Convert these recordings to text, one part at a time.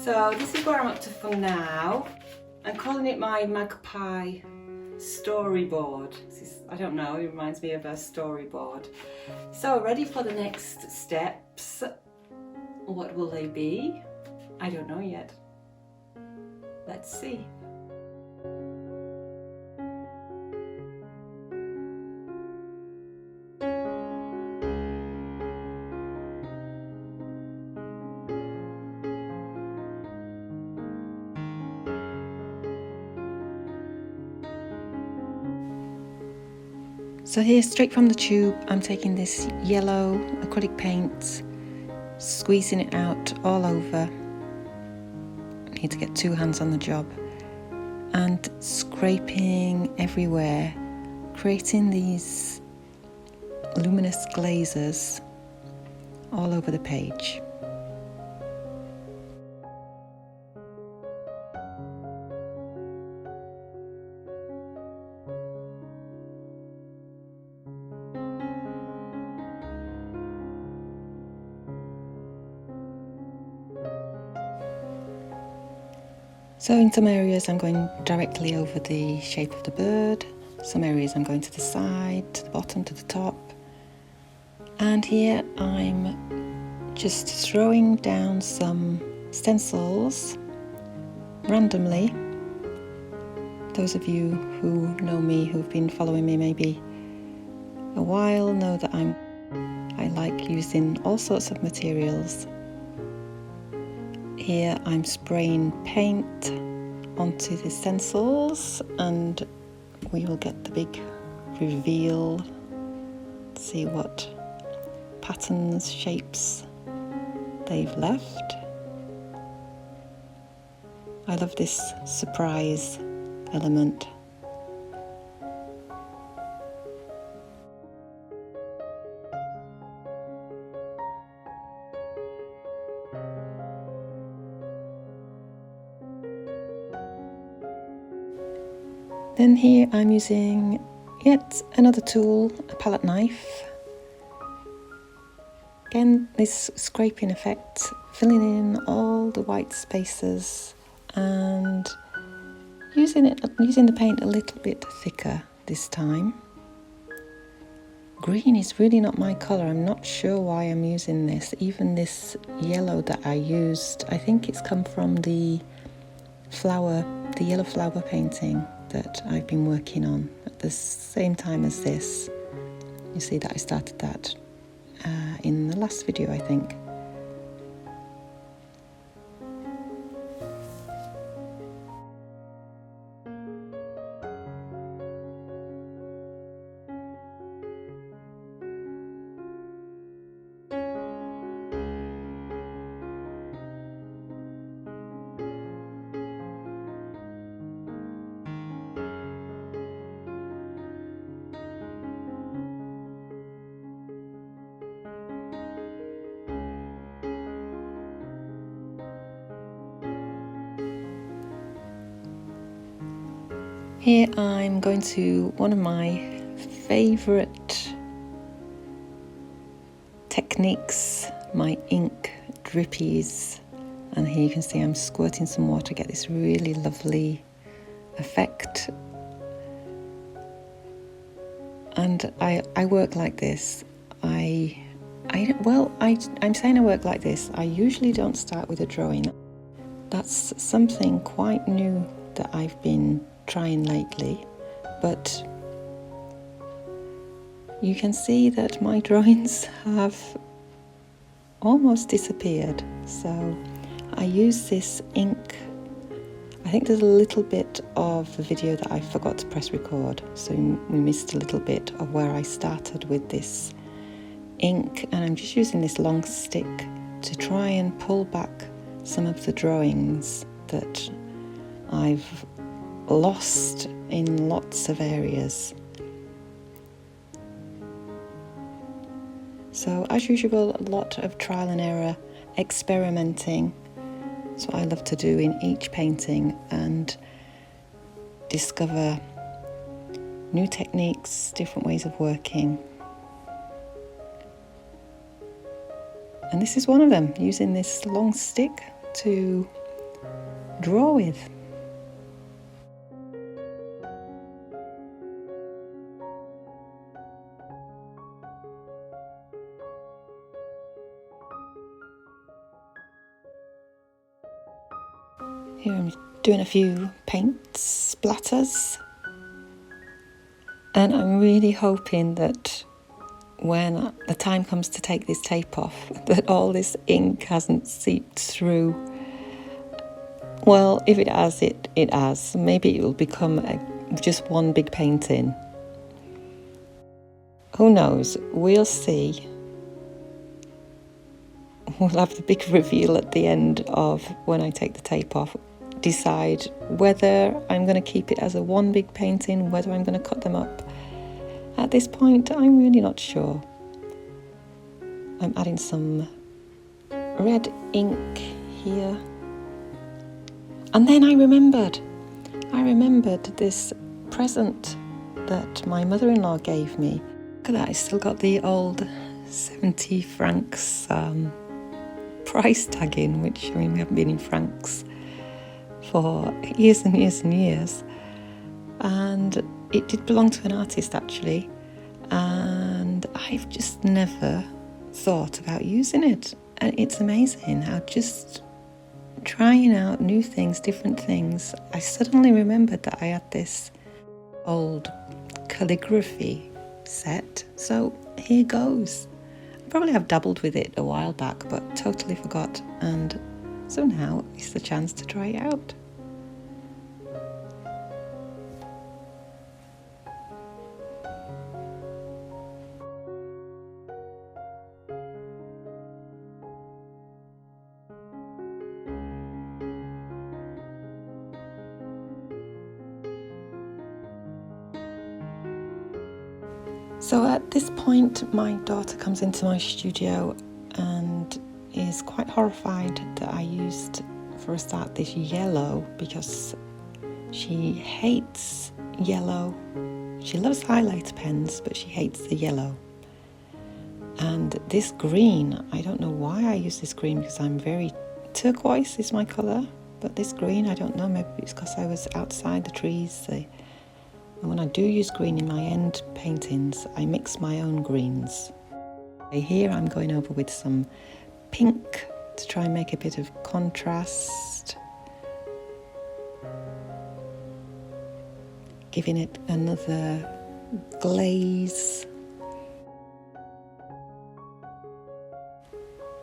So this is where I'm up to for now. I'm calling it my magpie storyboard. I don't know, it reminds me of a storyboard. So ready for the next steps. What will they be? I don't know yet. Let's see. So here, straight from the tube, I'm taking this yellow acrylic paint, squeezing it out all over. I need to get two hands on the job, and scraping everywhere, creating these luminous glazes all over the page. So in some areas I'm going directly over the shape of the bird, some areas I'm going to the side, to the bottom, to the top. And here I'm just throwing down some stencils randomly. Those of you who know me, who've been following me maybe a while, know that I like using all sorts of materials. Here I'm spraying paint onto the stencils and we will get the big reveal, see what patterns, shapes they've left. I love this surprise element. Then here I'm using yet another tool, a palette knife. Again, this scraping effect, filling in all the white spaces and using the paint a little bit thicker this time. Green is really not my colour. I'm not sure why I'm using this. Even this yellow that I used, I think it's come from the yellow flower painting that I've been working on at the same time as this. You see that I started that in the last video, I think. Here I'm going to one of my favourite techniques, my ink drippies, and here you can see I'm squirting some water to get this really lovely effect. And I work like this. I'm saying I work like this. I usually don't start with a drawing. That's something quite new that I've been trying lately, but you can see that my drawings have almost disappeared. So I use this ink. I think there's a little bit of the video that I forgot to press record, so we missed a little bit of where I started with this ink, and I'm just using this long stick to try and pull back some of the drawings that I've lost in lots of areas. So as usual, a lot of trial and error, experimenting. That's what I love to do in each painting, and discover new techniques, different ways of working. And this is one of them, using this long stick to draw with. Here I'm doing a few paint splatters, and I'm really hoping that when the time comes to take this tape off, that all this ink hasn't seeped through. Well, if it has, it has. Maybe it will become just one big painting. Who knows? We'll see. We'll have the big reveal at the end of when I take the tape off. Decide whether I'm going to keep it as a one big painting, whether I'm going to cut them up. At this point, I'm really not sure. I'm adding some red ink here. And then I remembered this present that my mother-in-law gave me. Look at that, I still got the old 70 francs price tag in, which, I mean, we haven't been in francs for years and years and years. And it did belong to an artist, actually. And I've just never thought about using it. And it's amazing how just trying out new things, different things, I suddenly remembered that I had this old calligraphy set. So here goes. I probably have dabbled with it a while back, but totally forgot. And so now is the chance to try it out. So at this point, my daughter comes into my studio and is quite horrified that I used, for a start, this yellow, because she hates yellow. She loves highlighter pens, but she hates the yellow. And this green, I don't know why I use this green, because I'm very turquoise is my colour, but this green, I don't know, maybe it's because I was outside the trees. And when I do use green in my end paintings, I mix my own greens. Here I'm going over with some pink to try and make a bit of contrast, giving it another glaze.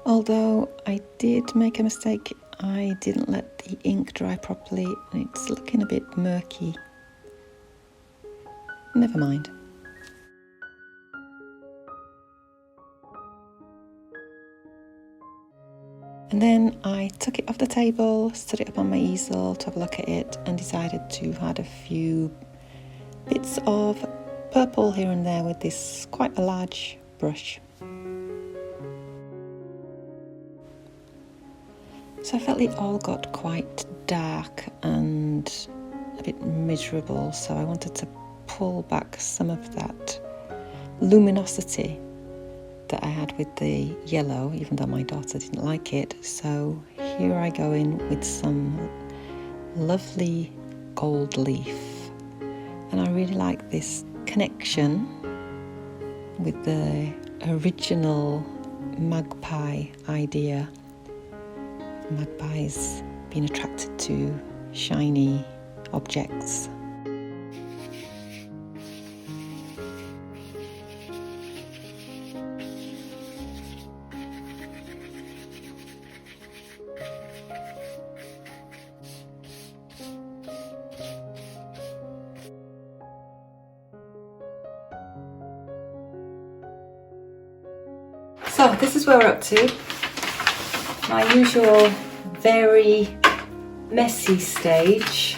Although I did make a mistake, I didn't let the ink dry properly and it's looking a bit murky. Never mind. And then I took it off the table, stood it up on my easel to have a look at it, and decided to add a few bits of purple here and there with this quite a large brush. So I felt it all got quite dark and a bit miserable, so I wanted to pull back some of that luminosity that I had with the yellow, even though my daughter didn't like it. So here I go in with some lovely gold leaf. And I really like this connection with the original magpie idea. Magpies being attracted to shiny objects. So this is where we're up to. My usual very messy stage.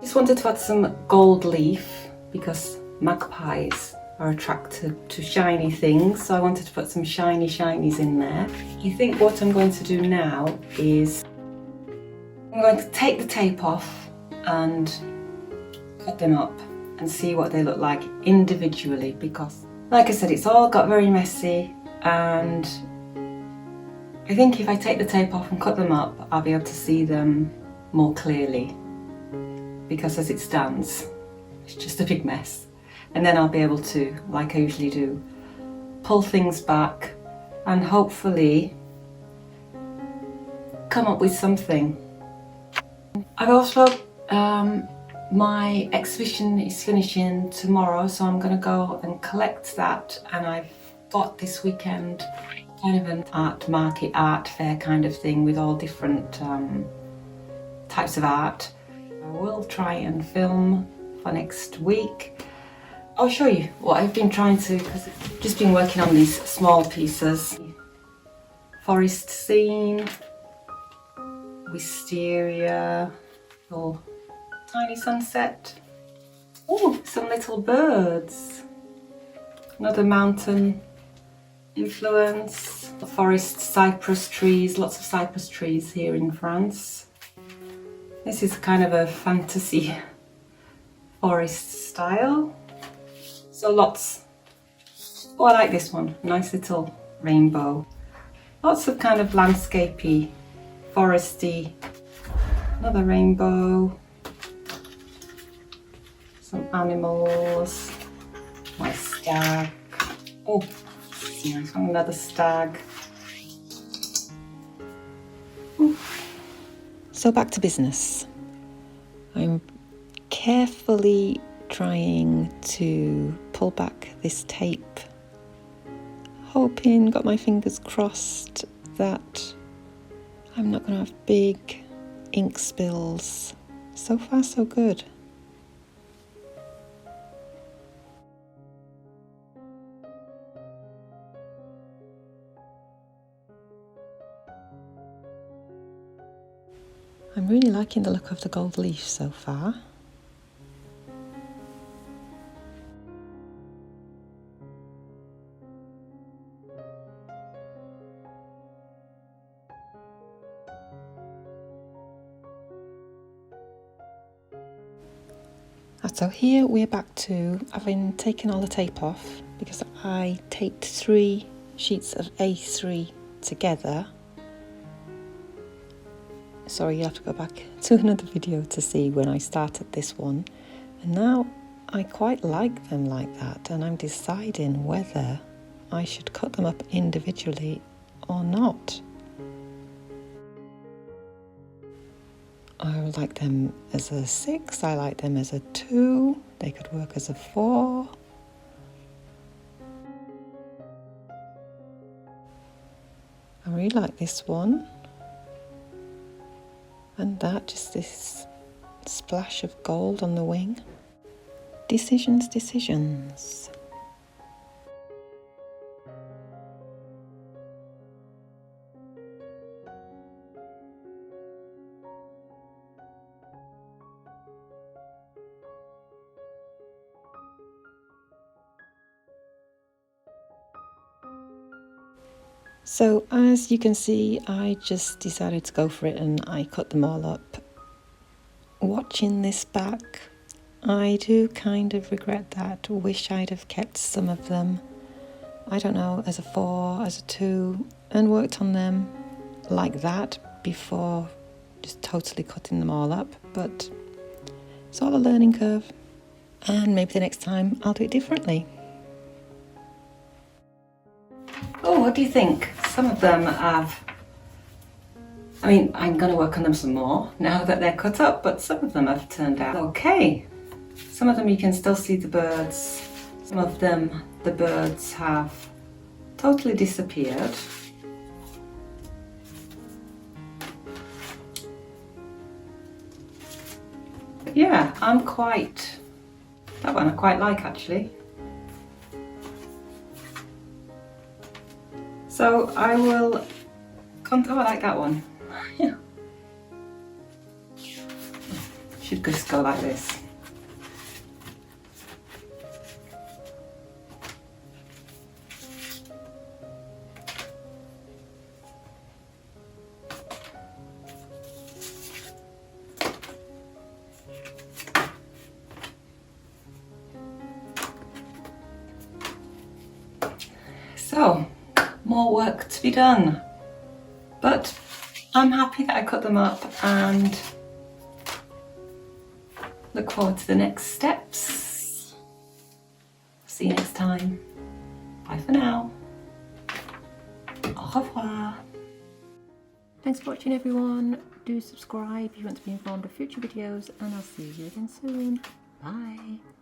Just wanted to add some gold leaf because magpies are attracted to shiny things, so I wanted to put some shiny shinies in there. I think what I'm going to do now is I'm going to take the tape off and cut them up and see what they look like individually, because like I said, it's all got very messy and I think if I take the tape off and cut them up, I'll be able to see them more clearly, because as it stands, it's just a big mess. And then I'll be able to, like I usually do, pull things back and hopefully come up with something. I've also, my exhibition is finishing tomorrow, so I'm going to go and collect that, and I've got this weekend kind of an art market, art fair kind of thing with all different types of art. I will try and film for next week. I'll show you what I've been trying to, because I've just been working on these small pieces. Forest scene, wisteria, little tiny sunset. Oh, some little birds. Another mountain influence. The forest, cypress trees, lots of cypress trees here in France. This is kind of a fantasy forest style. So lots. Oh, I like this one. Nice little rainbow. Lots of kind of landscapey, foresty. Another rainbow. Some animals. My stag. Oh, nice one. Another stag. Ooh. So back to business. I'm carefully trying to pull back this tape, hoping, got my fingers crossed, that I'm not going to have big ink spills. So far so good. I'm really liking the look of the gold leaf so far. So here we're back to having taken all the tape off, because I taped 3 sheets of A3 together. Sorry, you have to go back to another video to see when I started this one. And now I quite like them like that, and I'm deciding whether I should cut them up individually or not. I like them as a 6, I like them as a 2, they could work as a 4. I really like this one. And that, just this splash of gold on the wing. Decisions, decisions. So as you can see, I just decided to go for it and I cut them all up. Watching this back, I do kind of regret that. Wish I'd have kept some of them, I don't know, as a 4, as a 2, and worked on them like that before just totally cutting them all up. But it's all a learning curve, and maybe the next time I'll do it differently. Oh, what do you think? Some of them have, I mean, I'm going to work on them some more now that they're cut up, but some of them have turned out okay. Some of them you can still see the birds. Some of them, the birds have totally disappeared. But yeah, that one I quite like actually. So I will, oh, I like that one. Yeah. Should just go like this. So, more work to be done. But I'm happy that I cut them up and look forward to the next steps. See you next time. Bye for now. Au revoir. Thanks for watching everyone. Do subscribe if you want to be informed of future videos, and I'll see you again soon. Bye.